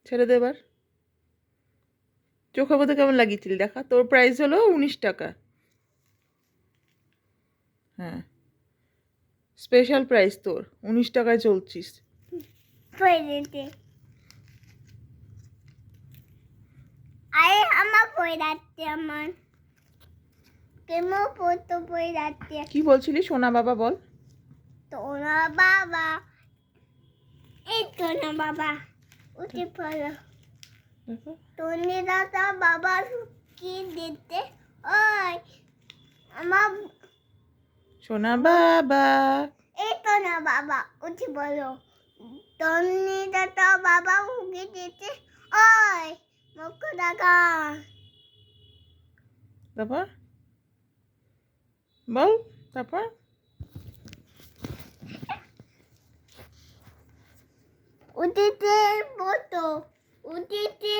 ছেড়ে দে এবার। চোখের মধ্যে কেমন লাগিয়েছিলি দেখা। তোর প্রাইস হলো 19 টাকা। হ্যাঁ, স্পেশাল প্রাইস তোর, 19 টাকায় চলছিস। আরে আমার বই যাচ্ছে, আমার কেমন পড়তো বই যাচ্ছে। কি বলছিলি সোনা বাবা বল। তোরা বাবা, এই তো না বাবা, উঠে পড়ো। দেখো তোনি দাদা বাবা কি দিতে, ওই আমার সোনা বাবা। এই তো না বাবা, উঠে পড়ো। তোনি দাদা বাবা উঠে দিতে, ওই মুখ দেখা। তারপর বল, তারপর উঠিতে পড়তো, উঠিতে